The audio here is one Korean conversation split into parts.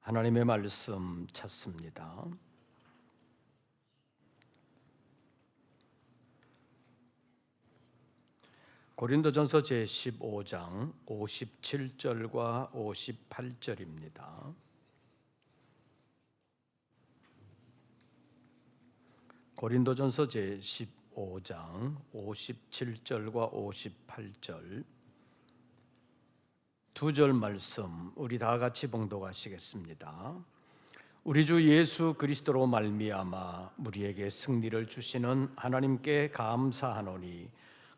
하나님의 말씀 찾습니다. 고린도전서 제15장 57절과 58절입니다. 고린도전서 제15장 57절과 58절 두 절 말씀 우리 다 같이 봉독하시겠습니다. 우리 주 예수 그리스도로 말미암아 우리에게 승리를 주시는 하나님께 감사하노니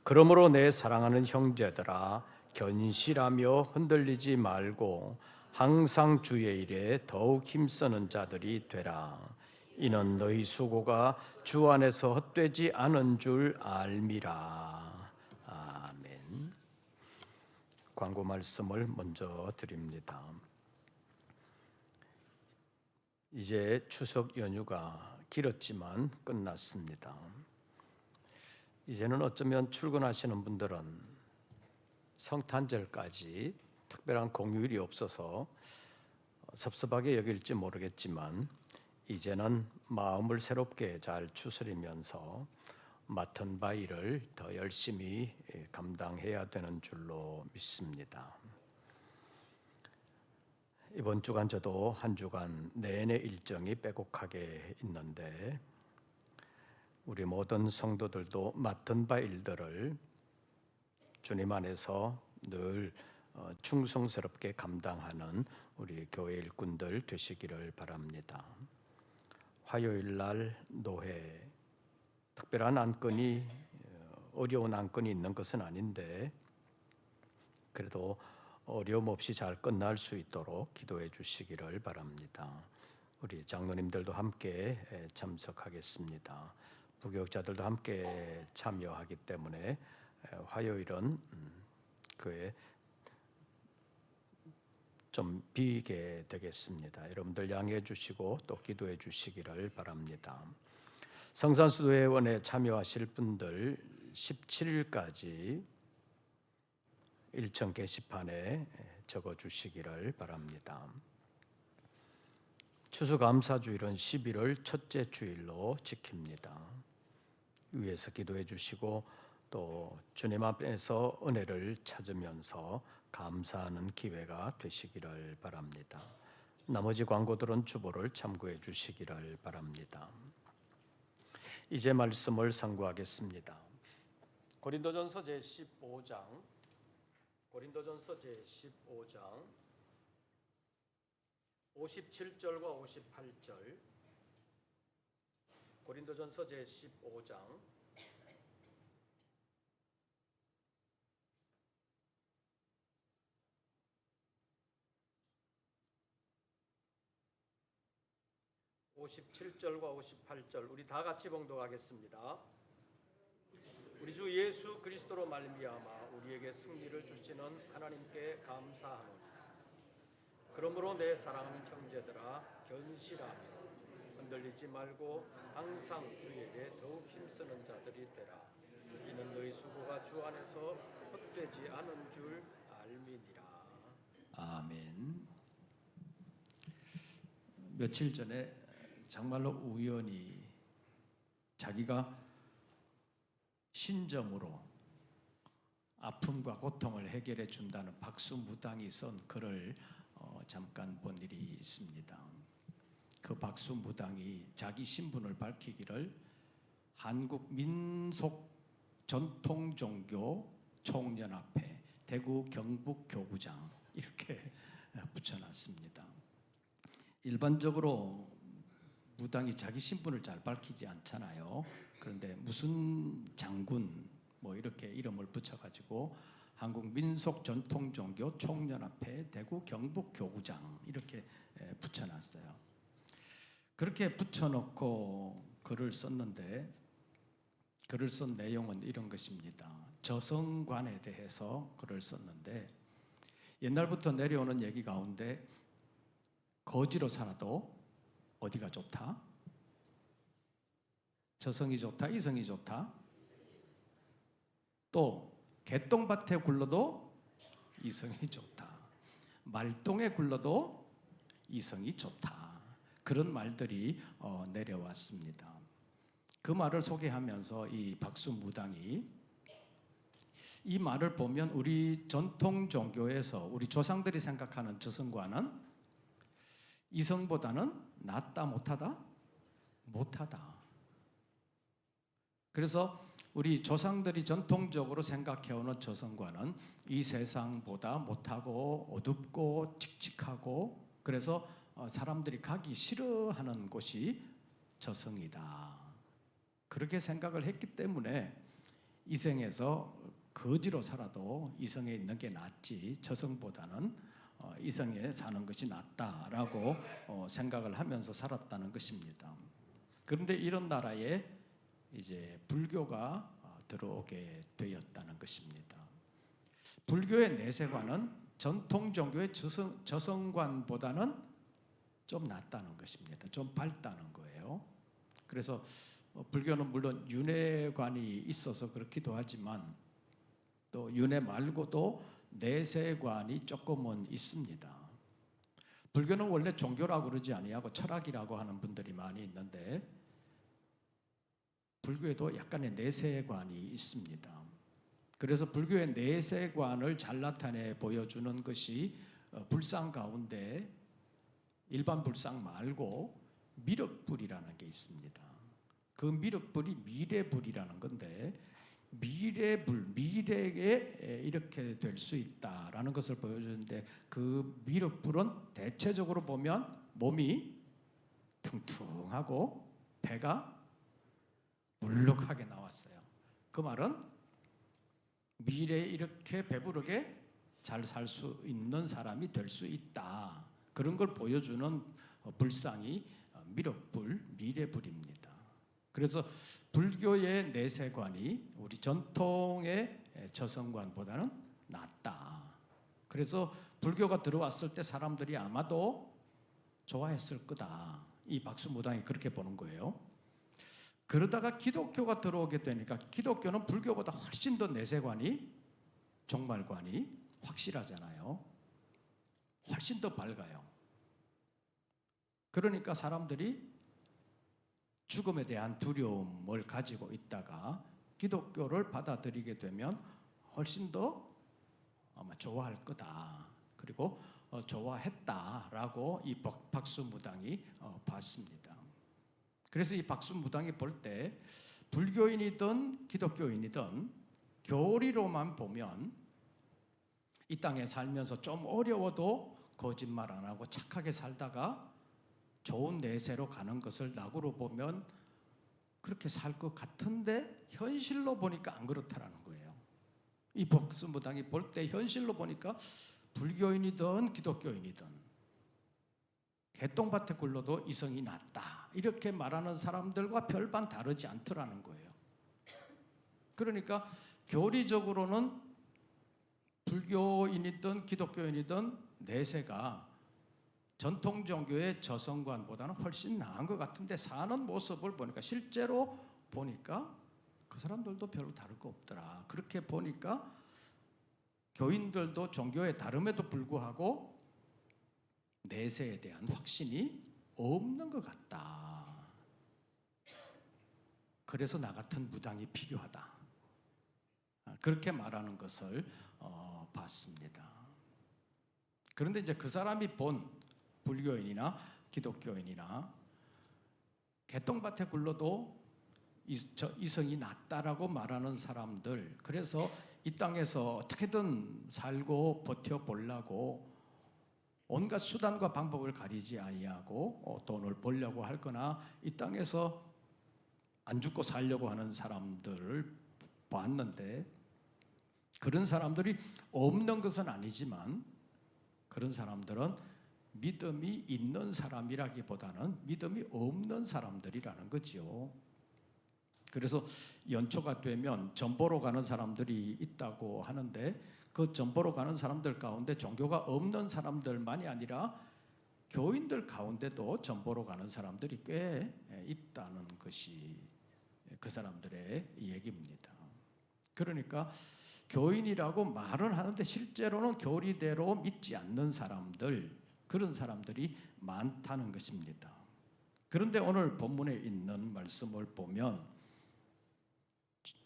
그러므로 내 사랑하는 형제들아 견실하며 흔들리지 말고 항상 주의 일에 더욱 힘쓰는 자들이 되라. 이는 너희 수고가 주 안에서 헛되지 않은 줄 알미라. 아멘. 광고 말씀을 먼저 드립니다. 이제 추석 연휴가 길었지만 끝났습니다. 이제는 어쩌면 출근하시는 분들은 성탄절까지 특별한 공휴일이 없어서 섭섭하게 여길지 모르겠지만 이제는 마음을 새롭게 잘 추스리면서 맡은 바 일을 더 열심히 감당해야 되는 줄로 믿습니다. 이번 주간 저도 한 주간 내내 일정이 빼곡하게 있는데 우리 모든 성도들도 맡은 바 일들을 주님 안에서 늘 충성스럽게 감당하는 우리 교회 일꾼들 되시기를 바랍니다. 화요일 날 노회, 특별한 안건이 어려운 안건이 있는 것은 아닌데 그래도 어려움 없이 잘 끝날 수 있도록 기도해 주시기를 바랍니다. 우리 장로님들도 함께 참석하겠습니다. 부교육자들도 함께 참여하기 때문에 화요일은 그에 좀 비게 되겠습니다. 여러분들 양해해 주시고 또 기도해 주시기를 바랍니다. 성산수도회원에 참여하실 분들 17일까지 일정 게시판에 적어 주시기를 바랍니다. 추수감사주일은 11월 첫째 주일로 지킵니다. 위에서 기도해 주시고 또 주님 앞에서 은혜를 찾으면서 감사하는 기회가 되시기를 바랍니다. 나머지 광고들은 주보를 참고해 주시기를 바랍니다. 이제 말씀을 상고하겠습니다. 고린도전서 제15장 57절과 58절 고린도전서 제15장 57절과 58절 우리 다 같이 봉독하겠습니다. 우리 주 예수 그리스도로 말미암아 우리에게 승리를 주시는 하나님께 감사하노니 그러므로 내 사랑하는 형제들아 견실하며 흔들리지 말고 항상 주의 일에 더욱 힘쓰는 자들이 되라. 이는 너희 수고가 주 안에서 헛되지 않은 줄 알미니라. 아멘. 며칠 전에 정말로 우연히 자기가 신정으로 아픔과 고통을 해결해 준다는 박수무당이 쓴 글을 잠깐 본 일이 있습니다. 그 박수무당이 자기 신분을 밝히기를 한국 민속 전통종교 총연합회 대구 경북 교구장 이렇게 붙여놨습니다. 일반적으로 무당이 자기 신분을 잘 밝히지 않잖아요. 그런데 무슨 장군 뭐 이렇게 이름을 붙여가지고 한국 민속 전통 종교 총연합회 대구 경북 교구장 이렇게 붙여놨어요. 그렇게 붙여놓고 글을 썼는데 글을 쓴 내용은 이런 것입니다. 저성관에 대해서 글을 썼는데 옛날부터 내려오는 얘기 가운데 거지로 살아도 어디가 좋다? 저성이 좋다? 이성이 좋다? 또 개똥밭에 굴러도 이성이 좋다. 말똥에 굴러도 이성이 좋다. 그런 말들이 내려왔습니다. 그 말을 소개하면서 이 박수무당이 이 말을 보면 우리 전통 종교에서 우리 조상들이 생각하는 저승과는 이성보다는 낫다 못하다? 못하다. 그래서 우리 조상들이 전통적으로 생각해오는 저승과는 이 세상보다 못하고 어둡고 칙칙하고 그래서 사람들이 가기 싫어하는 곳이 저승이다. 그렇게 생각을 했기 때문에 이생에서 거지로 살아도 이성에 있는 게 낫지 저승보다는 이성에 사는 것이 낫다라고 생각을 하면서 살았다는 것입니다. 그런데 이런 나라에 이제 불교가 들어오게 되었다는 것입니다. 불교의 내세관은 전통 종교의 저승관보다는 좀 낫다는 것입니다. 좀 밝다는 거예요. 그래서 불교는 물론 윤회관이 있어서 그렇기도 하지만 또 윤회 말고도 내세관이 조금은 있습니다. 불교는 원래 종교라고 그러지 아니하고 철학이라고 하는 분들이 많이 있는데 불교에도 약간의 내세관이 있습니다. 그래서 불교의 내세관을 잘 나타내 보여주는 것이 불상 가운데 일반 불상 말고 미륵불이라는 게 있습니다. 그 미륵불이 미래불이라는 건데 미래불, 미래에 이렇게 될 수 있다라는 것을 보여주는데 그 미륵불은 대체적으로 보면 몸이 퉁퉁하고 배가 울룩하게 나왔어요. 그 말은 미래에 이렇게 배부르게 잘 살 수 있는 사람이 될 수 있다. 그런 걸 보여주는 불상이 미륵불, 미래불입니다. 그래서 불교의 내세관이 우리 전통의 저승관보다는 낫다. 그래서 불교가 들어왔을 때 사람들이 아마도 좋아했을 거다. 이 박수무당이 그렇게 보는 거예요. 그러다가 기독교가 들어오게 되니까 기독교는 불교보다 훨씬 더 내세관이 종말관이 확실하잖아요. 훨씬 더 밝아요. 그러니까 사람들이 죽음에 대한 두려움을 가지고 있다가 기독교를 받아들이게 되면 훨씬 더 아마 좋아할 거다. 그리고 좋아했다라고 이 박수무당이 봤습니다. 그래서 이 박수무당이 볼 때 불교인이든 기독교인이든 교리로만 보면 이 땅에 살면서 좀 어려워도 거짓말 안 하고 착하게 살다가 좋은 내세로 가는 것을 낙으로 보면 그렇게 살 것 같은데 현실로 보니까 안 그렇다라는 거예요. 이 박수무당이 볼 때 현실로 보니까 불교인이든 기독교인이든 개똥밭에 굴러도 이성이 낫다 이렇게 말하는 사람들과 별반 다르지 않더라는 거예요. 그러니까 교리적으로는 불교인이든 기독교인이든 내세가 전통 종교의 저승관보다는 훨씬 나은 것 같은데 사는 모습을 보니까 실제로 보니까 그 사람들도 별로 다를 거 없더라. 그렇게 보니까 교인들도 종교의 다름에도 불구하고 내세에 대한 확신이 없는 것 같다. 그래서 나 같은 무당이 필요하다. 그렇게 말하는 것을 봤습니다. 그런데 이제 그 사람이 본 불교인이나 기독교인이나 개똥밭에 굴러도 이성이 낫다라고 말하는 사람들, 그래서 이 땅에서 어떻게든 살고 버텨보려고 온갖 수단과 방법을 가리지 아니하고 돈을 벌려고 할거나 이 땅에서 안 죽고 살려고 하는 사람들을 봤는데 그런 사람들이 없는 것은 아니지만 그런 사람들은 믿음이 있는 사람이라기보다는 믿음이 없는 사람들이라는 거지요. 그래서 연초가 되면 전보로 가는 사람들이 있다고 하는데 그 전보로 가는 사람들 가운데 종교가 없는 사람들만이 아니라 교인들 가운데도 전보로 가는 사람들이 꽤 있다는 것이 그 사람들의 얘기입니다. 그러니까 교인이라고 말은 하는데 실제로는 교리대로 믿지 않는 사람들, 그런 사람들이 많다는 것입니다. 그런데 오늘 본문에 있는 말씀을 보면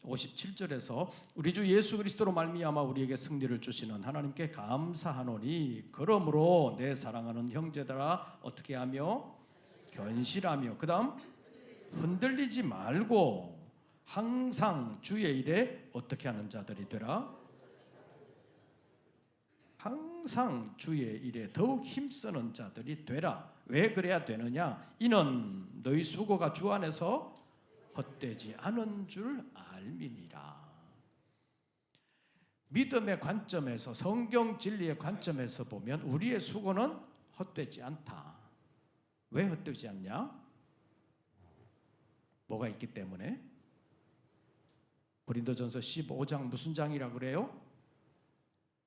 57절에서 우리 주 예수 그리스도로 말미암아 우리에게 승리를 주시는 하나님께 감사하노니 그러므로 내 사랑하는 형제들아 어떻게 하며 견실하며 그 다음 흔들리지 말고 항상 주의 일에 어떻게 하는 자들이 되라. 항상 주의 일에 더욱 힘쓰는 자들이 되라. 왜 그래야 되느냐? 이는 너희 수고가 주 안에서 헛되지 않은 줄 알미니라. 믿음의 관점에서, 성경 진리의 관점에서 보면 우리의 수고는 헛되지 않다. 왜 헛되지 않냐? 뭐가 있기 때문에? 고린도전서 15장 무슨 장이라 그래요?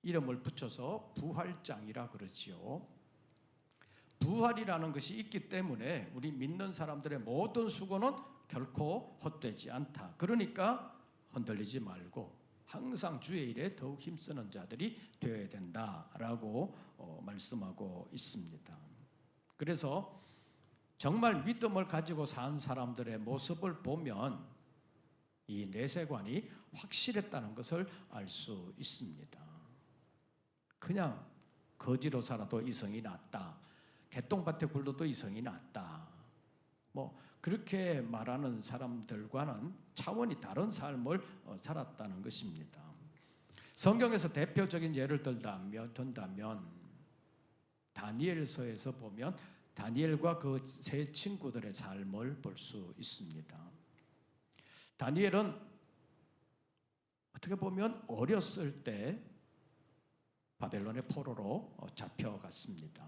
이름을 붙여서 부활장이라 그러지요. 부활이라는 것이 있기 때문에 우리 믿는 사람들의 모든 수고는 결코 헛되지 않다. 그러니까 흔들리지 말고 항상 주의 일에 더욱 힘쓰는 자들이 되어야 된다라고 말씀하고 있습니다. 그래서 정말 믿음을 가지고 산 사람들의 모습을 보면 이 내세관이 확실했다는 것을 알 수 있습니다. 그냥 거지로 살아도 이성이 났다. 개똥밭에 굴러도 이성이 났다. 뭐 그렇게 말하는 사람들과는 차원이 다른 삶을 살았다는 것입니다. 성경에서 대표적인 예를 든다면 다니엘서에서 보면 다니엘과 그 세 친구들의 삶을 볼 수 있습니다. 다니엘은 어떻게 보면 어렸을 때 바벨론의 포로로 잡혀갔습니다.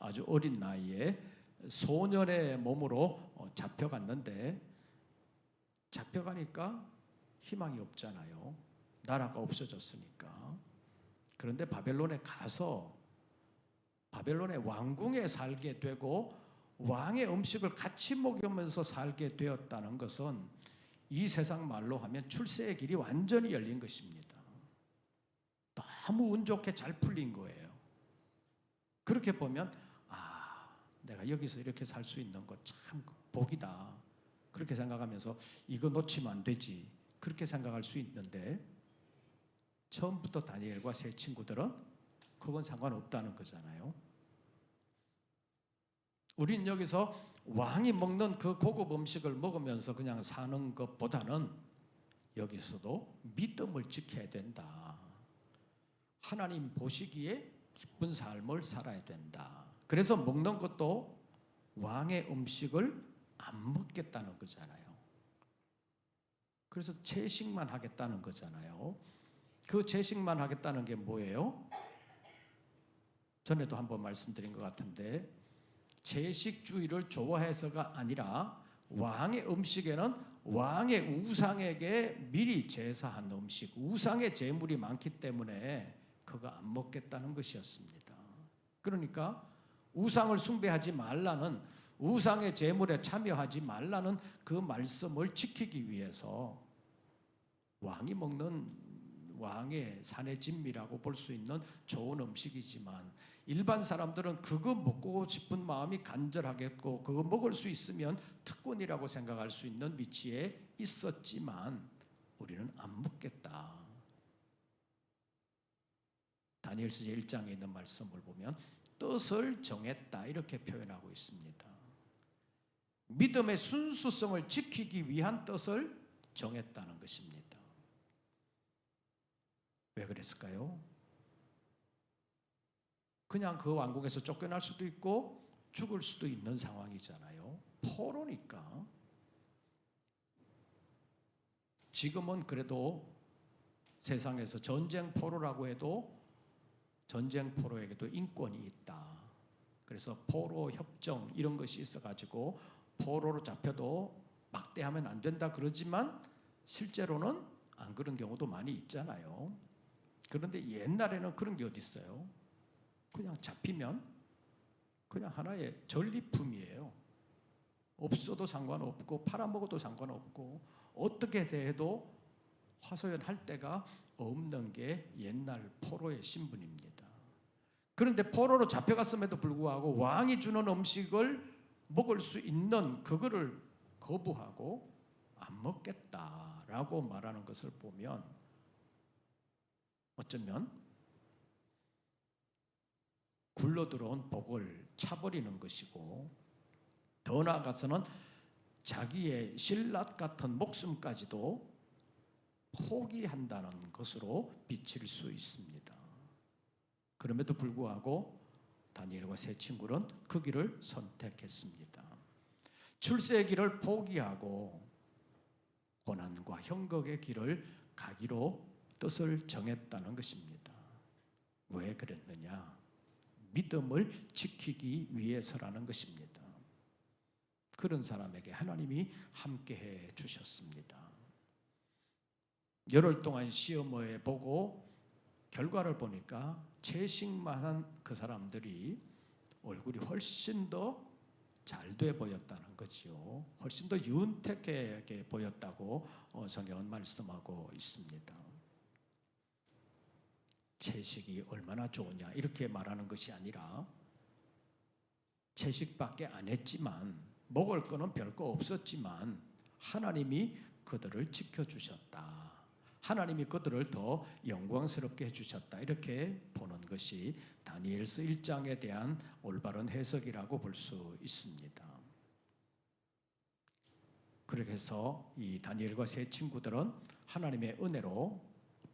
아주 어린 나이에 소년의 몸으로 잡혀갔는데 잡혀가니까 희망이 없잖아요. 나라가 없어졌으니까. 그런데 바벨론에 가서 바벨론의 왕궁에 살게 되고 왕의 음식을 같이 먹으면서 살게 되었다는 것은 이 세상 말로 하면 출세의 길이 완전히 열린 것입니다. 너무 운 좋게 잘 풀린 거예요. 그렇게 보면 내가 여기서 이렇게 살 수 있는 거 참 복이다. 그렇게 생각하면서 이거 놓치면 안 되지. 그렇게 생각할 수 있는데 처음부터 다니엘과 세 친구들은 그건 상관없다는 거잖아요. 우린 여기서 왕이 먹는 그 고급 음식을 먹으면서 그냥 사는 것보다는 여기서도 믿음을 지켜야 된다. 하나님 보시기에 기쁜 삶을 살아야 된다. 그래서 먹는 것도 왕의 음식을 안 먹겠다는 거잖아요. 그래서 채식만 하겠다는 거잖아요. 그 채식만 하겠다는 게 뭐예요? 전에도 한번 말씀드린 것 같은데 채식주의를 좋아해서가 아니라 왕의 음식에는 왕의 우상에게 미리 제사한 음식, 우상의 제물이 많기 때문에 그거 안 먹겠다는 것이었습니다. 그러니까 우상을 숭배하지 말라는, 우상의 제물에 참여하지 말라는 그 말씀을 지키기 위해서 왕이 먹는 왕의 산의 진미라고 볼 수 있는 좋은 음식이지만 일반 사람들은 그거 먹고 싶은 마음이 간절하겠고 그거 먹을 수 있으면 특권이라고 생각할 수 있는 위치에 있었지만 우리는 안 먹겠다. 다니엘서 1장에 있는 말씀을 보면 뜻을 정했다 이렇게 표현하고 있습니다. 믿음의 순수성을 지키기 위한 뜻을 정했다는 것입니다. 왜 그랬을까요? 그냥 그 왕궁에서 쫓겨날 수도 있고 죽을 수도 있는 상황이잖아요. 포로니까. 지금은 그래도 세상에서 전쟁 포로라고 해도 전쟁 포로에게도 인권이 있다. 그래서 포로 협정 이런 것이 있어가지고 포로로 잡혀도 막대하면 안 된다 그러지만 실제로는 안 그런 경우도 많이 있잖아요. 그런데 옛날에는 그런 게 어디 있어요? 그냥 잡히면 그냥 하나의 전리품이에요. 없어도 상관없고 팔아먹어도 상관없고 어떻게 대해도 화소연할 데가 없는 게 옛날 포로의 신분입니다. 그런데 포로로 잡혀갔음에도 불구하고 왕이 주는 음식을 먹을 수 있는 그거를 거부하고 안 먹겠다라고 말하는 것을 보면 어쩌면 굴러들어온 복을 차버리는 것이고, 더 나아가서는 자기의 신라 같은 목숨까지도 포기한다는 것으로 비칠 수 있습니다. 그럼에도 불구하고 다니엘과 세 친구는 그 길을 선택했습니다. 출세의 길을 포기하고 고난과 형극의 길을 가기로 뜻을 정했다는 것입니다. 왜 그랬느냐? 믿음을 지키기 위해서라는 것입니다. 그런 사람에게 하나님이 함께해 주셨습니다. 열흘 동안 시험을 보고 결과를 보니까 채식만한 그 사람들이 얼굴이 훨씬 더 잘 돼 보였다는 거지요. 훨씬 더 윤택하게 보였다고 성경은 말씀하고 있습니다. 채식이 얼마나 좋으냐 이렇게 말하는 것이 아니라, 채식밖에 안 했지만 먹을 거는 별거 없었지만 하나님이 그들을 지켜주셨다. 하나님이 그들을 더 영광스럽게 해주셨다. 이렇게 보는 것이 다니엘서 1장에 대한 올바른 해석이라고 볼 수 있습니다. 그렇게 해서 이 다니엘과 세 친구들은 하나님의 은혜로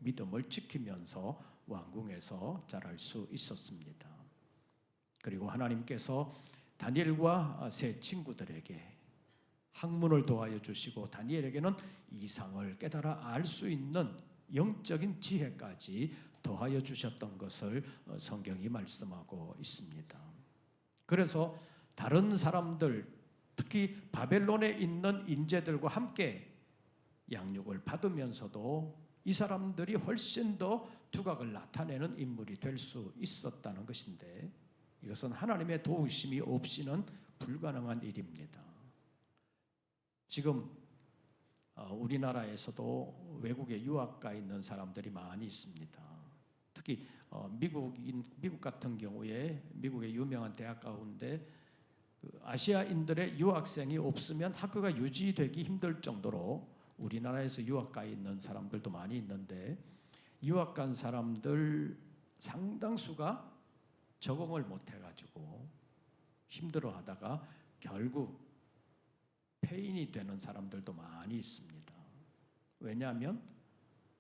믿음을 지키면서 왕궁에서 자랄 수 있었습니다. 그리고 하나님께서 다니엘과 세 친구들에게 학문을 도와여 주시고 다니엘에게는 이상을 깨달아 알 수 있는 영적인 지혜까지 더하여 주셨던 것을 성경이 말씀하고 있습니다. 그래서 다른 사람들, 특히 바벨론에 있는 인재들과 함께 양육을 받으면서도 이 사람들이 훨씬 더 두각을 나타내는 인물이 될 수 있었다는 것인데, 이것은 하나님의 도우심이 없이는 불가능한 일입니다. 지금 우리나라에서도 외국에 유학 가 있는 사람들이 많이 있습니다. 특히 미국 같은 경우에 미국의 유명한 대학 가운데 아시아인들의 유학생이 없으면 학교가 유지되기 힘들 정도로 우리나라에서 유학 가 있는 사람들도 많이 있는데, 유학 간 사람들 상당수가 적응을 못 해가지고 힘들어하다가 결국 폐인이 되는 사람들도 많이 있습니다. 왜냐하면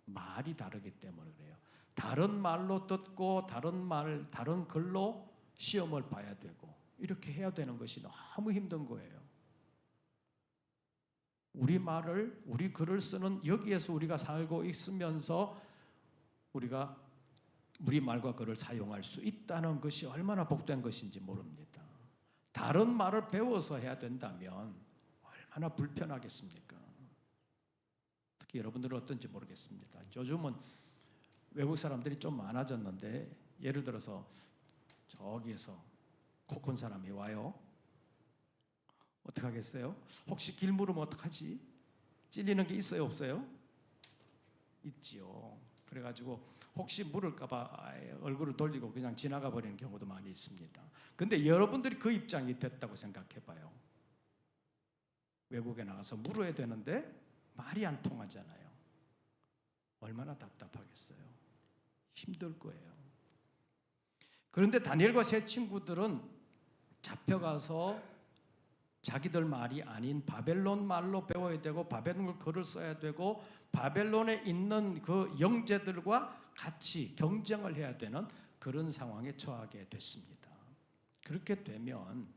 말이 다르기 때문에 그래요. 다른 말로 듣고 다른 글로 시험을 봐야 되고 이렇게 해야 되는 것이 너무 힘든 거예요. 우리 글을 쓰는 여기에서 우리가 살고 있으면서 우리가 우리 말과 글을 사용할 수 있다는 것이 얼마나 복된 것인지 모릅니다. 다른 말을 배워서 해야 된다면 얼마나 불편하겠습니까? 특히 여러분들은 어떤지 모르겠습니다. 요즘은 외국 사람들이 좀 많아졌는데, 예를 들어서 저기에서 코 큰 사람이 와요. 어떡하겠어요? 혹시 길 물으면 어떡하지? 찔리는 게 있어요, 없어요? 있지요. 그래가지고 혹시 물을까봐 얼굴을 돌리고 그냥 지나가 버리는 경우도 많이 있습니다. 근데 여러분들이 그 입장이 됐다고 생각해봐요. 외국에 나가서 물어야 되는데 말이 안 통하잖아요. 얼마나 답답하겠어요. 힘들 거예요. 그런데 다니엘과 세 친구들은 잡혀가서 자기들 말이 아닌 바벨론 말로 배워야 되고 바벨론 글을 써야 되고 바벨론에 있는 그 영재들과 같이 경쟁을 해야 되는 그런 상황에 처하게 됐습니다. 그렇게 되면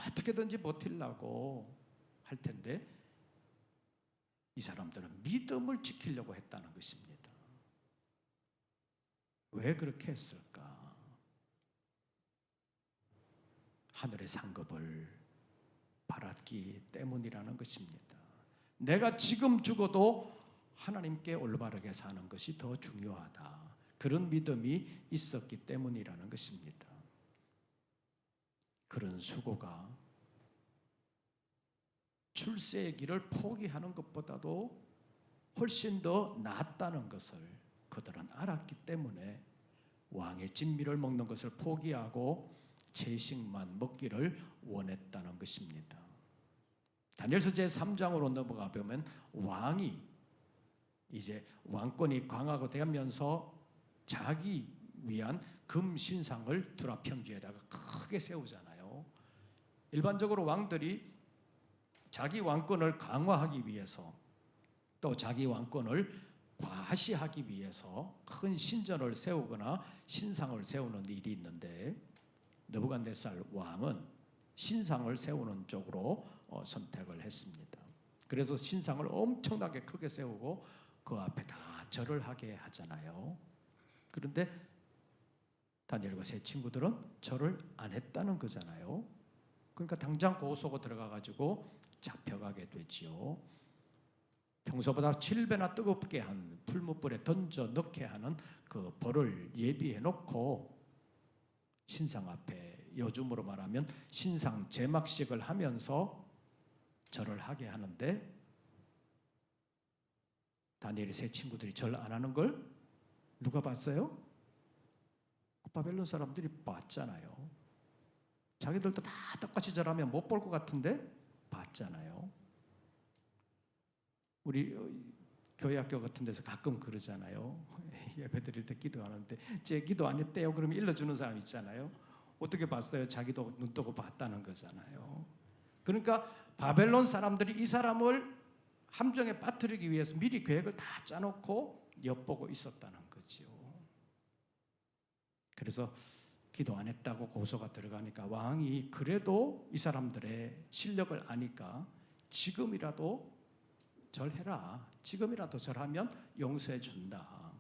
어떻게든지 버틸라고 할 텐데, 이 사람들은 믿음을 지키려고 했다는 것입니다. 왜 그렇게 했을까? 하늘의 상급을 바랐기 때문이라는 것입니다. 내가 지금 죽어도 하나님께 올바르게 사는 것이 더 중요하다. 그런 믿음이 있었기 때문이라는 것입니다. 그런 수고가 출세의 길을 포기하는 것보다도 훨씬 더 낫다는 것을 그들은 알았기 때문에 왕의 진미를 먹는 것을 포기하고 채식만 먹기를 원했다는 것입니다. 다니엘서 제3장으로 넘어가 보면 왕이 이제 왕권이 강화가 되면서 자기 위한 금 신상을 두라 평지에다가 크게 세우잖아요. 일반적으로 왕들이 자기 왕권을 강화하기 위해서 또 자기 왕권을 과시하기 위해서 큰 신전을 세우거나 신상을 세우는 일이 있는데 느부갓네살 왕은 신상을 세우는 쪽으로 선택을 했습니다. 그래서 신상을 엄청나게 크게 세우고 그 앞에 다 절을 하게 하잖아요. 그런데 다니엘과 세 친구들은 절을 안 했다는 거잖아요. 그러니까 당장 고소고 들어가가지고 잡혀가게 되지요. 평소보다 7배나 뜨겁게 한 풀무불에 던져 넣게 하는 그 벌을 예비해 놓고 신상 앞에 요즘으로 말하면 신상 제막식을 하면서 절을 하게 하는데 다니엘의 세 친구들이 절 안 하는 걸 누가 봤어요? 바벨론 사람들이 봤잖아요. 자기들도 다 똑같이 절하면 못 볼 것 같은데 봤잖아요. 우리 교회 학교 같은 데서 가끔 그러잖아요. 예배 드릴 때 기도하는데 제 기도 안 했대요. 그러면 일러주는 사람 있잖아요. 어떻게 봤어요? 자기도 눈 뜨고 봤다는 거잖아요. 그러니까 바벨론 사람들이 이 사람을 함정에 빠뜨리기 위해서 미리 계획을 다 짜놓고 엿보고 있었다는 거지요. 그래서 기도 안 했다고 고소가 들어가니까 왕이 그래도 이 사람들의 실력을 아니까 지금이라도 절해라. 지금이라도 절하면 용서해 준다.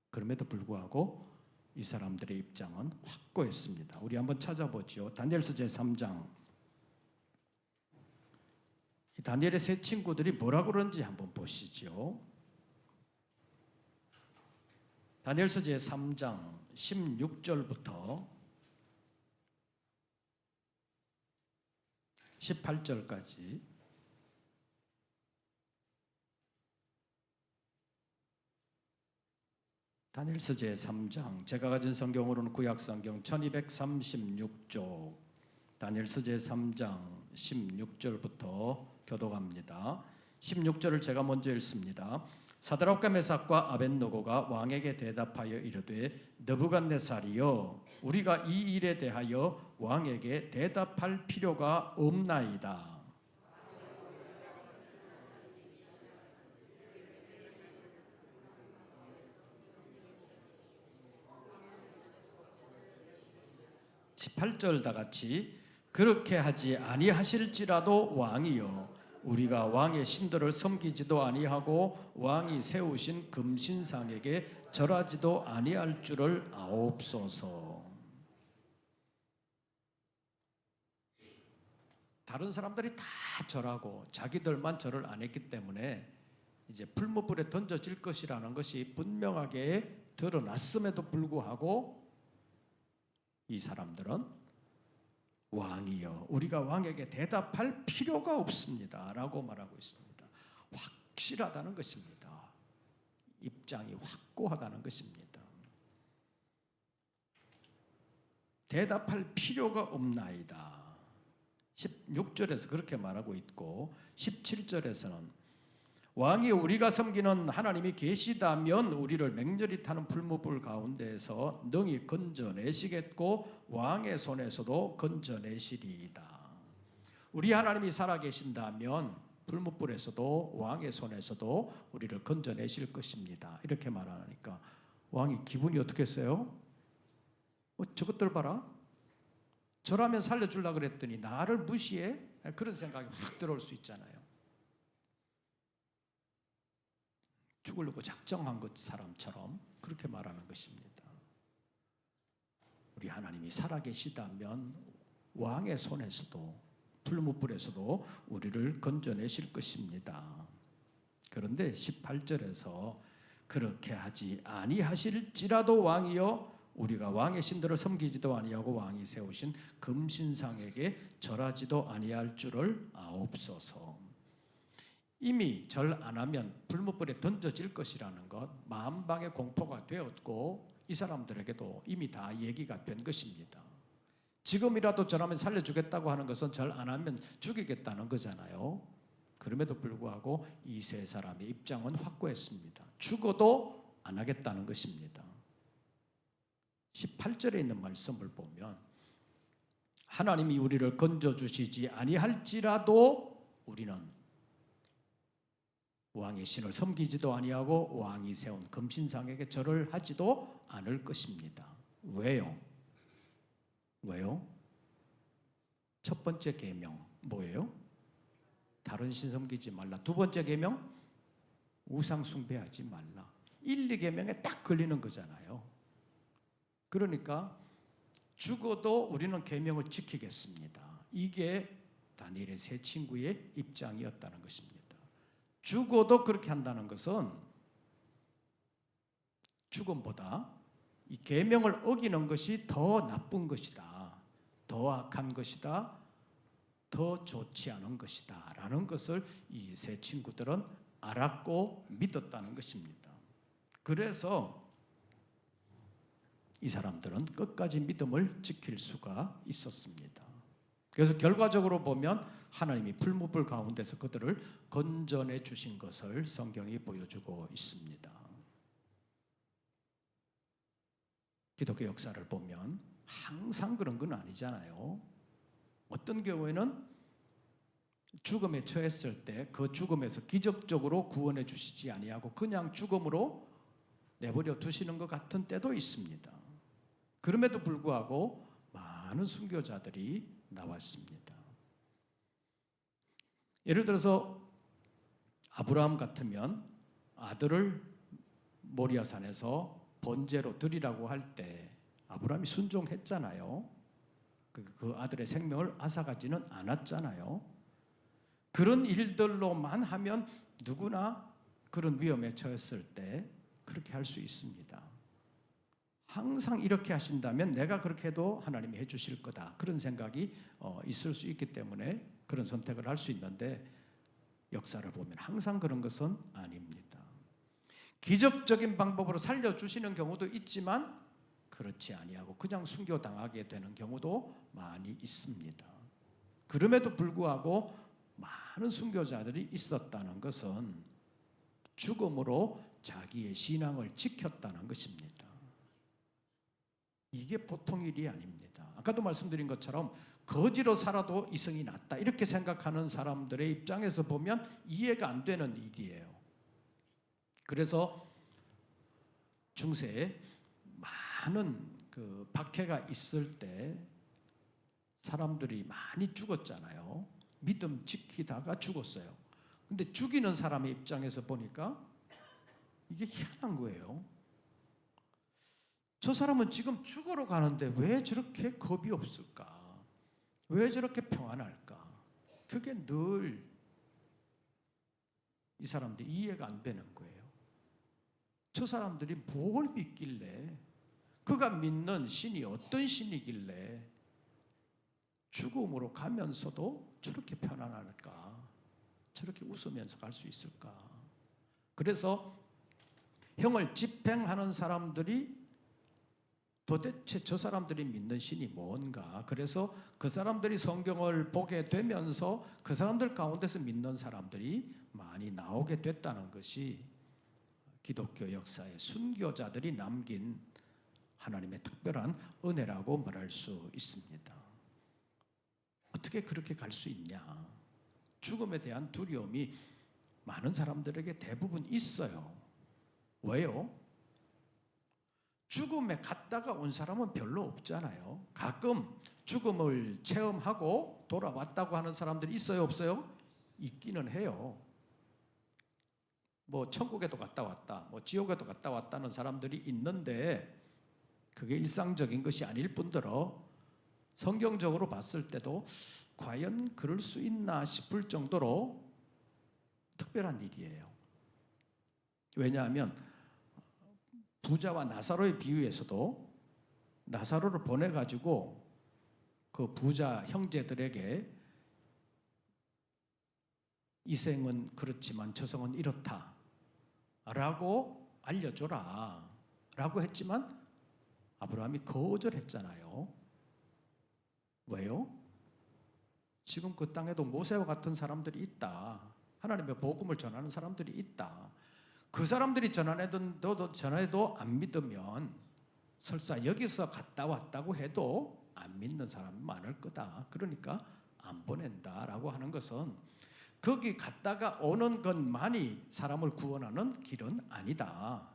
그럼에도 불구하고 이 사람들의 입장은 확고했습니다. 우리 한번 찾아보죠. 다니엘서 제3장. 다니엘의 세 친구들이 뭐라 그런지 한번 보시죠. 다니엘서 제3장 16절부터 18절까지 다니엘서 제3장, 제가 가진 성경으로는 구약성경 1236쪽, 다니엘서 제3장 16절부터 교독합니다. 16절을 제가 먼저 읽습니다. 사드락과 메삭과 아벳느고가 왕에게 대답하여 이르되 느부갓네살이여, 우리가 이 일에 대하여 왕에게 대답할 필요가 없나이다. 18절 다 같이 그렇게 하지 아니하실지라도 왕이여, 우리가 왕의 신들을 섬기지도 아니하고 왕이 세우신 금신상에게 절하지도 아니할 줄을 아옵소서. 다른 사람들이 다 절하고 자기들만 절을 안 했기 때문에 이제 풀무불에 던져질 것이라는 것이 분명하게 드러났음에도 불구하고 이 사람들은 왕이여, 우리가 왕에게 대답할 필요가 없습니다 라고 말하고 있습니다. 확실하다는 것입니다. 입장이 확고하다는 것입니다. 대답할 필요가 없나이다. 16절에서 그렇게 말하고 있고 17절에서는 왕이 우리가 섬기는 하나님이 계시다면 우리를 맹렬히 타는 풀무불 가운데에서 능히 건져내시겠고 왕의 손에서도 건져내시리이다. 우리 하나님이 살아계신다면 풀무불에서도 왕의 손에서도 우리를 건져내실 것입니다. 이렇게 말하니까 왕이 기분이 어떻겠어요? 저것들 봐라. 저라면 살려주려고 그랬더니 나를 무시해? 그런 생각이 확 들어올 수 있잖아요. 죽으려고 작정한 것 사람처럼 그렇게 말하는 것입니다. 우리 하나님이 살아계시다면 왕의 손에서도 풀무불에서도 우리를 건져내실 것입니다. 그런데 18절에서 그렇게 하지 아니하실지라도 왕이여, 우리가 왕의 신들을 섬기지도 아니하고 왕이 세우신 금신상에게 절하지도 아니할 줄을 아옵소서. 이미 절 안 하면 풀무불에 던져질 것이라는 것 만방의 공포가 되었고 이 사람들에게도 이미 다 얘기가 된 것입니다. 지금이라도 저라면 살려주겠다고 하는 것은 절 안 하면 죽이겠다는 거잖아요. 그럼에도 불구하고 이 세 사람의 입장은 확고했습니다. 죽어도 안 하겠다는 것입니다. 18절에 있는 말씀을 보면 하나님이 우리를 건져주시지 아니할지라도 우리는 왕의 신을 섬기지도 아니하고 왕이 세운 금신상에게 절을 하지도 않을 것입니다. 왜요? 왜요? 첫 번째 계명 뭐예요? 다른 신 섬기지 말라. 두 번째 계명 우상 숭배하지 말라. 1, 2계명에 딱 걸리는 거잖아요. 그러니까 죽어도 우리는 계명을 지키겠습니다. 이게 다니엘의 세 친구의 입장이었다는 것입니다. 죽어도 그렇게 한다는 것은 죽음보다 이 계명을 어기는 것이 더 나쁜 것이다, 더 악한 것이다, 더 좋지 않은 것이다 라는 것을 이 세 친구들은 알았고 믿었다는 것입니다. 그래서 이 사람들은 끝까지 믿음을 지킬 수가 있었습니다. 그래서 결과적으로 보면 하나님이 풀무불 가운데서 그들을 건져내 주신 것을 성경이 보여주고 있습니다. 기독교 역사를 보면 항상 그런 건 아니잖아요. 어떤 경우에는 죽음에 처했을 때 그 죽음에서 기적적으로 구원해 주시지 아니하고 그냥 죽음으로 내버려 두시는 것 같은 때도 있습니다. 그럼에도 불구하고 많은 순교자들이 나왔습니다. 예를 들어서 아브라함 같으면 아들을 모리아산에서 번제로 드리라고 할 때 아브라함이 순종했잖아요. 그 아들의 생명을 앗아가지는 않았잖아요. 그런 일들로만 하면 누구나 그런 위험에 처했을 때 그렇게 할 수 있습니다. 항상 이렇게 하신다면 내가 그렇게 해도 하나님이 해주실 거다. 그런 생각이 있을 수 있기 때문에 그런 선택을 할 수 있는데 역사를 보면 항상 그런 것은 아닙니다. 기적적인 방법으로 살려주시는 경우도 있지만 그렇지 아니하고 그냥 순교당하게 되는 경우도 많이 있습니다. 그럼에도 불구하고 많은 순교자들이 있었다는 것은 죽음으로 자기의 신앙을 지켰다는 것입니다. 이게 보통 일이 아닙니다. 아까도 말씀드린 것처럼 거지로 살아도 이성이 낫다 이렇게 생각하는 사람들의 입장에서 보면 이해가 안 되는 일이에요. 그래서 중세에 많은 그 박해가 있을 때 사람들이 많이 죽었잖아요. 믿음 지키다가 죽었어요. 근데 죽이는 사람의 입장에서 보니까 이게 희한한 거예요. 저 사람은 지금 죽으러 가는데 왜 저렇게 겁이 없을까? 왜 저렇게 평안할까? 그게 늘 이 사람들이 이해가 안 되는 거예요. 저 사람들이 뭘 믿길래, 그가 믿는 신이 어떤 신이길래 죽음으로 가면서도 저렇게 편안할까? 저렇게 웃으면서 갈 수 있을까? 그래서 형을 집행하는 사람들이 도대체 저 사람들이 믿는 신이 뭔가? 그래서 그 사람들이 성경을 보게 되면서 그 사람들 가운데서 믿는 사람들이 많이 나오게 됐다는 것이 기독교 역사의 순교자들이 남긴 하나님의 특별한 은혜라고 말할 수 있습니다. 어떻게 그렇게 갈 수 있냐? 죽음에 대한 두려움이 많은 사람들에게 대부분 있어요. 왜요? 죽음에 갔다가 온 사람은 별로 없잖아요. 가끔 죽음을 체험하고 돌아왔다고 하는 사람들이 있어요, 없어요? 있기는 해요. 뭐 천국에도 갔다 왔다, 뭐 지옥에도 갔다 왔다는 사람들이 있는데 그게 일상적인 것이 아닐 뿐더러 성경적으로 봤을 때도 과연 그럴 수 있나 싶을 정도로 특별한 일이에요. 왜냐하면 부자와 나사로의 비유에서도 나사로를 보내가지고 그 부자 형제들에게 이 생은 그렇지만 저 생은 이렇다 라고 알려줘라 라고 했지만 아브라함이 거절했잖아요. 왜요? 지금 그 땅에도 모세와 같은 사람들이 있다. 하나님의 복음을 전하는 사람들이 있다. 그 사람들이 전해도 안 믿으면 설사 여기서 갔다 왔다고 해도 안 믿는 사람이 많을 거다. 그러니까 안 보낸다라고 하는 것은 거기 갔다가 오는 것만이 사람을 구원하는 길은 아니다.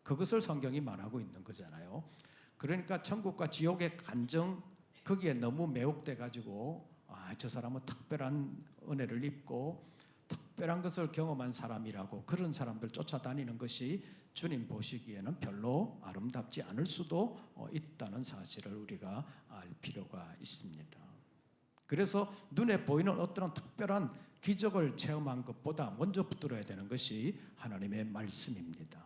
그것을 성경이 말하고 있는 거잖아요. 그러니까 천국과 지옥의 간정 거기에 너무 매혹돼 가지고 저 사람은 특별한 은혜를 입고 특별한 것을 경험한 사람이라고 그런 사람들 쫓아다니는 것이 주님 보시기에는 별로 아름답지 않을 수도 있다는 사실을 우리가 알 필요가 있습니다. 그래서 눈에 보이는 어떤 특별한 기적을 체험한 것보다 먼저 붙들어야 되는 것이 하나님의 말씀입니다.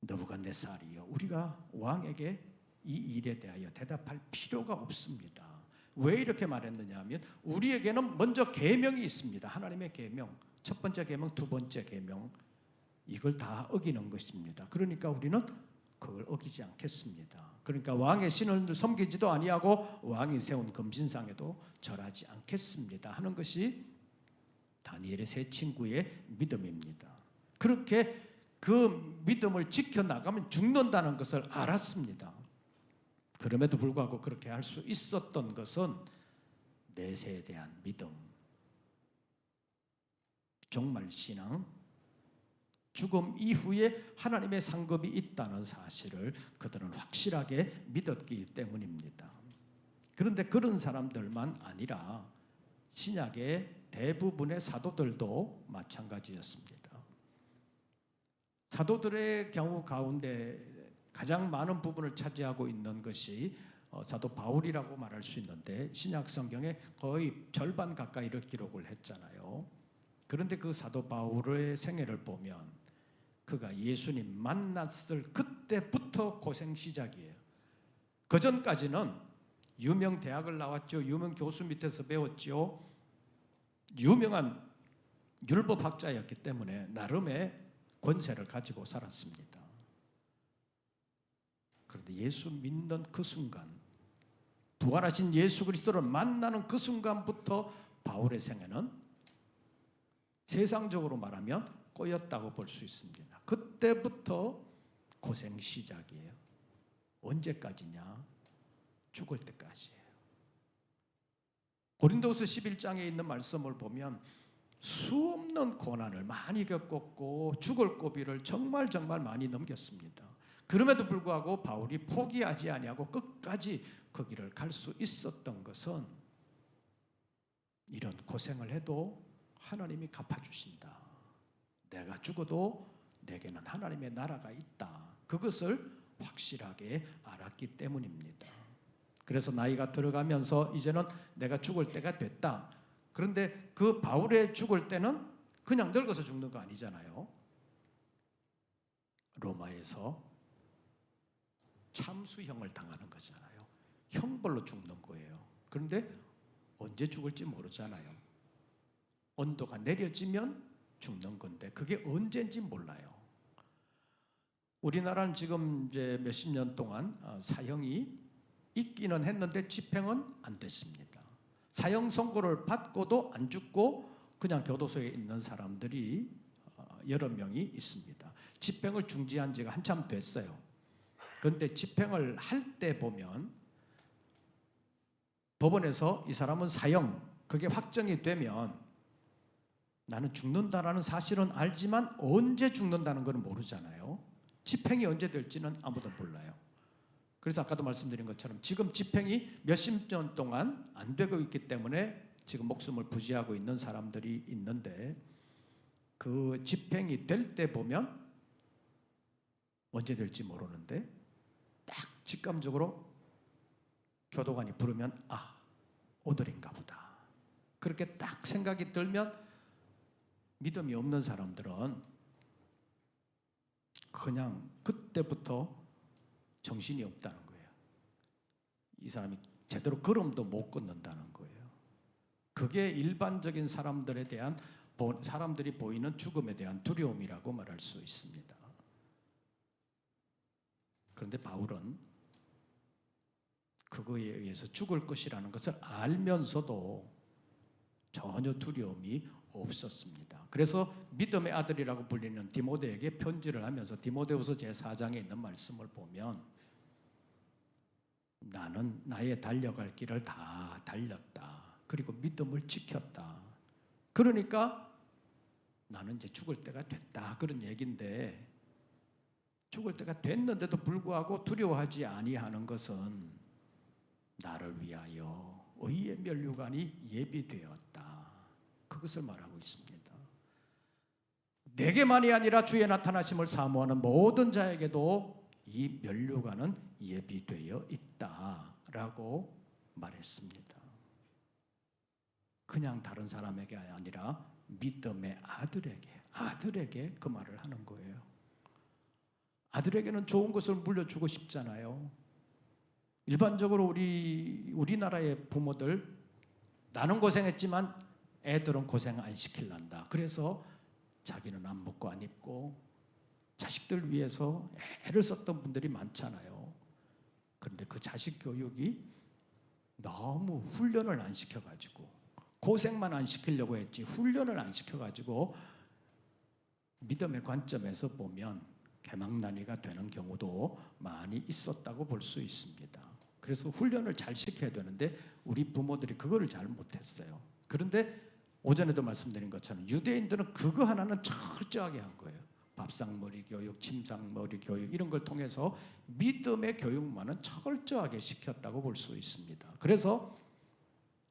느부갓네살이여, 우리가 왕에게 이 일에 대하여 대답할 필요가 없습니다. 왜 이렇게 말했느냐 하면 우리에게는 먼저 계명이 있습니다. 하나님의 계명, 첫 번째 계명, 두 번째 계명, 이걸 다 어기는 것입니다. 그러니까 우리는 그걸 어기지 않겠습니다. 그러니까 왕의 신을 섬기지도 아니하고 왕이 세운 금신상에도 절하지 않겠습니다 하는 것이 다니엘의 세 친구의 믿음입니다. 그렇게 그 믿음을 지켜나가면 죽는다는 것을 알았습니다. 그럼에도 불구하고 그렇게 할 수 있었던 것은 내세에 대한 믿음, 종말신앙, 죽음 이후에 하나님의 상급이 있다는 사실을 그들은 확실하게 믿었기 때문입니다. 그런데 그런 사람들만 아니라 신약의 대부분의 사도들도 마찬가지였습니다. 사도들의 경우 가운데 가장 많은 부분을 차지하고 있는 것이 사도 바울이라고 말할 수 있는데 신약 성경에 거의 절반 가까이를 기록을 했잖아요. 그런데 그 사도 바울의 생애를 보면 그가 예수님 만났을 그때부터 고생 시작이에요. 그 전까지는 유명 대학을 나왔죠. 유명 교수 밑에서 배웠죠. 유명한 율법학자였기 때문에 나름의 권세를 가지고 살았습니다. 그런데 예수 믿는 그 순간, 부활하신 예수 그리스도를 만나는 그 순간부터 바울의 생애는 세상적으로 말하면 꼬였다고 볼 수 있습니다. 그때부터 고생 시작이에요. 언제까지냐? 죽을 때까지예요. 고린도후서 11장에 있는 말씀을 보면 수없는 고난을 많이 겪었고 죽을 고비를 정말 많이 넘겼습니다. 그럼에도 불구하고 바울이 포기하지 아니하고 끝까지 그 길을 갈 수 있었던 것은 이런 고생을 해도 하나님이 갚아주신다. 내가 죽어도 내게는 하나님의 나라가 있다. 그것을 확실하게 알았기 때문입니다. 그래서 나이가 들어가면서 이제는 내가 죽을 때가 됐다. 그런데 그 바울의 죽을 때는 그냥 늙어서 죽는 거 아니잖아요. 로마에서 참수형을 당하는 거잖아요. 형벌로 죽는 거예요. 그런데 언제 죽을지 모르잖아요. 온도가 내려지면 죽는 건데 그게 언제인지 몰라요. 우리나라는 지금 이제 몇십 년 동안 사형이 있기는 했는데 집행은 안 됐습니다. 사형 선고를 받고도 안 죽고 그냥 교도소에 있는 사람들이 여러 명이 있습니다. 집행을 중지한 지가 한참 됐어요. 그런데 집행을 할 때 보면 법원에서 이 사람은 사형, 그게 확정이 되면 나는 죽는다라는 사실은 알지만 언제 죽는다는 건 모르잖아요. 집행이 언제 될지는 아무도 몰라요. 그래서 아까도 말씀드린 것처럼 지금 집행이 몇십 년 동안 안 되고 있기 때문에 지금 목숨을 부지하고 있는 사람들이 있는데 그 집행이 될 때 보면 언제 될지 모르는데 딱 직감적으로 교도관이 부르면 오늘인가 보다. 그렇게 딱 생각이 들면 믿음이 없는 사람들은 그냥 그때부터 정신이 없다는 거예요. 이 사람이 제대로 걸음도 못 걷는다는 거예요. 그게 일반적인 사람들에 대한 사람들이 보이는 죽음에 대한 두려움이라고 말할 수 있습니다. 그런데 바울은 그거에 의해서 죽을 것이라는 것을 알면서도 전혀 두려움이 없었습니다. 그래서 믿음의 아들이라고 불리는 디모데에게 편지를 하면서 디모데후서 제4장에 있는 말씀을 보면 나는 나의 달려갈 길을 다 달렸다. 그리고 믿음을 지켰다. 그러니까 나는 이제 죽을 때가 됐다. 그런 얘기인데 죽을 때가 됐는데도 불구하고 두려워하지 아니하는 것은 나를 위하여 의의 면류관이 예비되었다. 그것을 말하고 있습니다. 내게만이 아니라 주의 나타나심을 사모하는 모든 자에게도 이 면류관은 예비되어 있다라고 말했습니다. 그냥 다른 사람에게 아니라 믿음의 아들에게 그 말을 하는 거예요. 아들에게는 좋은 것을 물려주고 싶잖아요. 일반적으로 우리나라의 부모들 나는 고생했지만 애들은 고생 안 시킬란다. 그래서 자기는 안 먹고 안 입고 자식들 위해서 애를 썼던 분들이 많잖아요. 그런데 그 자식 교육이 너무 훈련을 안 시켜가지고 고생만 안 시키려고 했지 훈련을 안 시켜가지고 믿음의 관점에서 보면 개망난이가 되는 경우도 많이 있었다고 볼 수 있습니다. 그래서 훈련을 잘 시켜야 되는데 우리 부모들이 그거를 잘 못했어요. 그런데 오전에도 말씀드린 것처럼 유대인들은 그거 하나는 철저하게 한 거예요. 밥상머리 교육, 침상머리 교육 이런 걸 통해서 믿음의 교육만은 철저하게 시켰다고 볼 수 있습니다. 그래서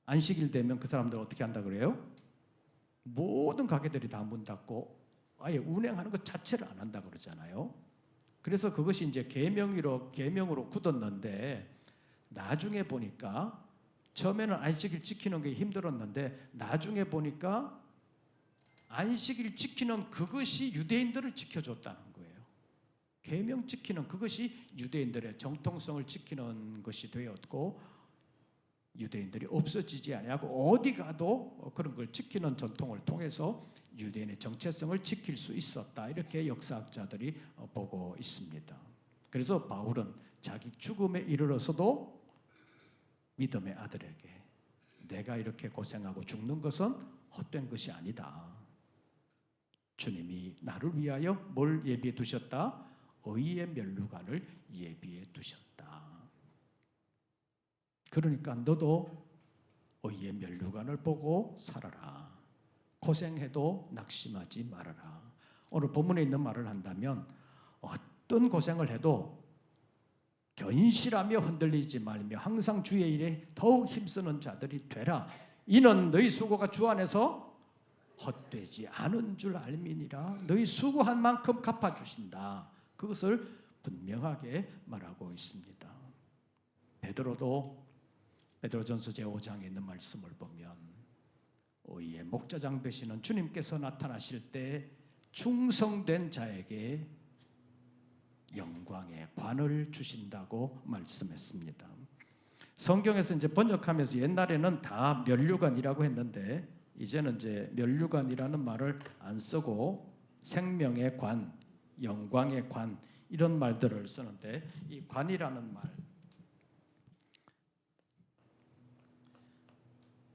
안식일 되면 그 사람들 어떻게 한다 그래요? 모든 가게들이 다 문 닫고 아예 운행하는 것 자체를 안 한다 그러잖아요. 그래서 그것이 이제 계명으로 굳었는데 나중에 보니까 처음에는 안식일 지키는 게 힘들었는데 나중에 보니까 안식일 지키는 그것이 유대인들을 지켜줬다는 거예요. 계명 지키는 그것이 유대인들의 정통성을 지키는 것이 되었고 유대인들이 없어지지 아니하고 어디 가도 그런 걸 지키는 전통을 통해서 유대인의 정체성을 지킬 수 있었다. 이렇게 역사학자들이 보고 있습니다. 그래서 바울은 자기 죽음에 이르러서도 믿음의 아들에게 내가 이렇게 고생하고 죽는 것은 헛된 것이 아니다. 주님이 나를 위하여 뭘 예비해 두셨다? 의의 면류관을 예비해 두셨다. 그러니까 너도 의의 면류관을 보고 살아라. 고생해도 낙심하지 말아라. 오늘 본문에 있는 말을 한다면 어떤 고생을 해도 견실하며 흔들리지 말며 항상 주의 일에 더욱 힘쓰는 자들이 되라. 이는 너희 수고가 주 안에서 헛되지 않은 줄 알미니라. 너희 수고한 만큼 갚아주신다. 그것을 분명하게 말하고 있습니다. 베드로전서 제5장에 있는 말씀을 보면 의의 목자장 되시는 주님께서 나타나실 때 충성된 자에게 영광의 관을 주신다고 말씀했습니다. 성경에서 이제 번역하면서 옛날에는 다 면류관이라고 했는데 이제는 이제 면류관이라는 말을 안 쓰고 생명의 관, 영광의 관 이런 말들을 쓰는데 이 관이라는 말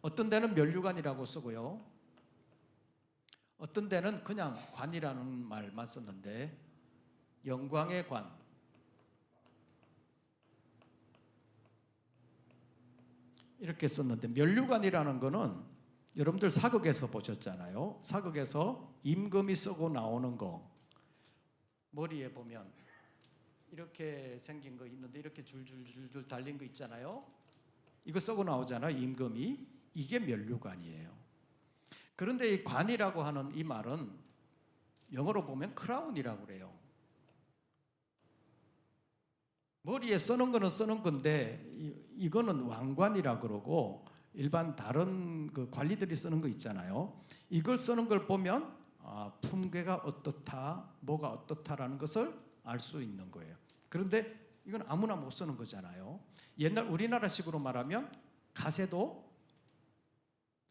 어떤 데는 면류관이라고 쓰고요. 어떤 데는 그냥 관이라는 말만 썼는데 영광의 관 이렇게 썼는데 면류관이라는 거는 여러분들 사극에서 보셨잖아요. 사극에서 임금이 쓰고 나오는 거 머리에 보면 이렇게 생긴 거 있는데 이렇게 줄줄줄줄 달린 거 있잖아요. 이거 쓰고 나오잖아요. 임금이. 이게 면류관이에요. 그런데 이 관이라고 하는 이 말은 영어로 보면 크라운이라고 그래요. 머리에 쓰는 거는 쓰는 건데 이거는 왕관이라고 그러고 일반 다른 그 관리들이 쓰는 거 있잖아요. 이걸 쓰는 걸 보면 품계가 어떻다, 뭐가 어떻다라는 것을 알 수 있는 거예요. 그런데 이건 아무나 못 쓰는 거잖아요. 옛날 우리나라식으로 말하면 갓에도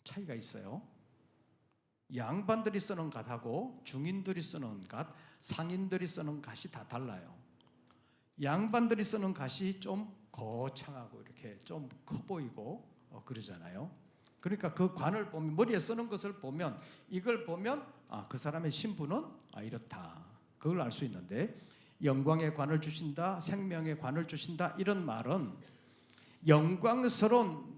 차이가 있어요. 양반들이 쓰는 갓하고 중인들이 쓰는 갓, 상인들이 쓰는 갓이 다 달라요. 양반들이 쓰는 갓이 좀 거창하고 이렇게 좀 커 보이고 그러잖아요. 그러니까 그 관을 보면, 머리에 쓰는 것을 보면, 이걸 보면 그 사람의 신분은 이렇다, 그걸 알 수 있는데, 영광의 관을 주신다, 생명의 관을 주신다, 이런 말은 영광스러운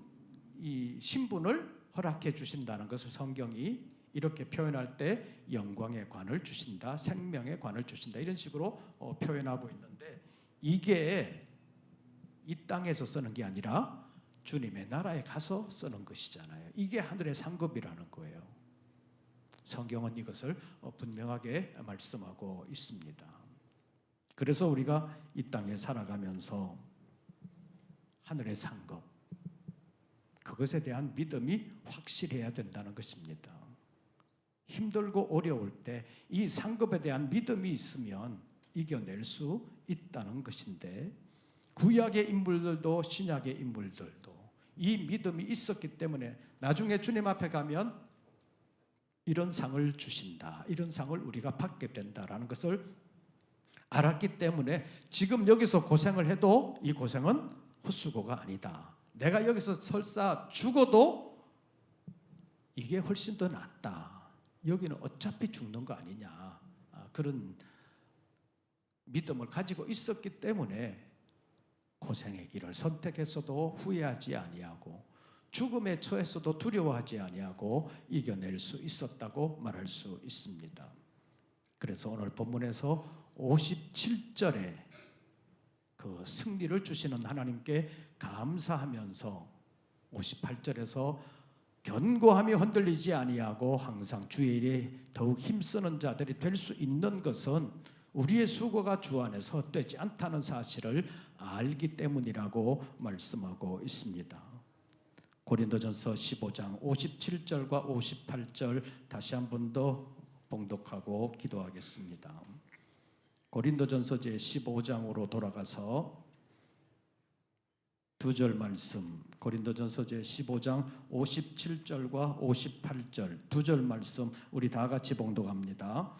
이 신분을 허락해 주신다는 것을 성경이 이렇게 표현할 때 영광의 관을 주신다, 생명의 관을 주신다, 이런 식으로 표현하고 있는데, 이게 이 땅에서 쓰는 게 아니라 주님의 나라에 가서 쓰는 것이잖아요. 이게 하늘의 상급이라는 거예요. 성경은 이것을 분명하게 말씀하고 있습니다. 그래서 우리가 이 땅에 살아가면서 하늘의 상급, 그것에 대한 믿음이 확실해야 된다는 것입니다. 힘들고 어려울 때 이 상급에 대한 믿음이 있으면 이겨낼 수 있다는 것인데, 구약의 인물들도 신약의 인물들도 이 믿음이 있었기 때문에 나중에 주님 앞에 가면 이런 상을 주신다, 이런 상을 우리가 받게 된다라는 것을 알았기 때문에 지금 여기서 고생을 해도 이 고생은 헛수고가 아니다. 내가 여기서 설사 죽어도 이게 훨씬 더 낫다. 여기는 어차피 죽는 거 아니냐. 그런 믿음을 가지고 있었기 때문에 고생의 길을 선택했어도 후회하지 아니하고, 죽음에 처했어도 두려워하지 아니하고 이겨낼 수 있었다고 말할 수 있습니다. 그래서 오늘 본문에서 57절에 그 승리를 주시는 하나님께 감사하면서 58절에서 견고함이 흔들리지 아니하고 항상 주의 일에 더욱 힘쓰는 자들이 될 수 있는 것은 우리의 수고가 주 안에서 헛되지 않다는 사실을 알기 때문이라고 말씀하고 있습니다. 고린도전서 15장 57절과 58절 다시 한 번 더 봉독하고 기도하겠습니다. 고린도전서 제 15장으로 돌아가서 두 절 말씀, 고린도전서 제 15장 57절과 58절 두 절 말씀 우리 다 같이 봉독합니다.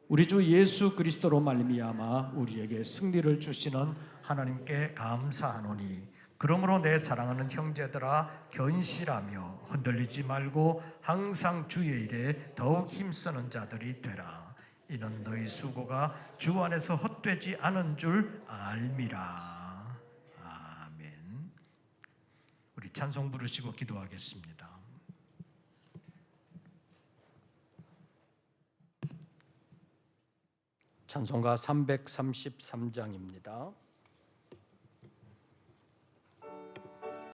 우리 주 예수 그리스도로 말미암아 우리에게 승리를 주시는 하나님께 감사하노니, 그러므로 내 사랑하는 형제들아 견실하며 흔들리지 말고 항상 주의 일에 더욱 힘쓰는 자들이 되라. 이는 너희 수고가 주 안에서 헛되지 않은 줄 알미라. 아멘. 우리 찬송 부르시고 기도하겠습니다. 찬송가 333장입니다.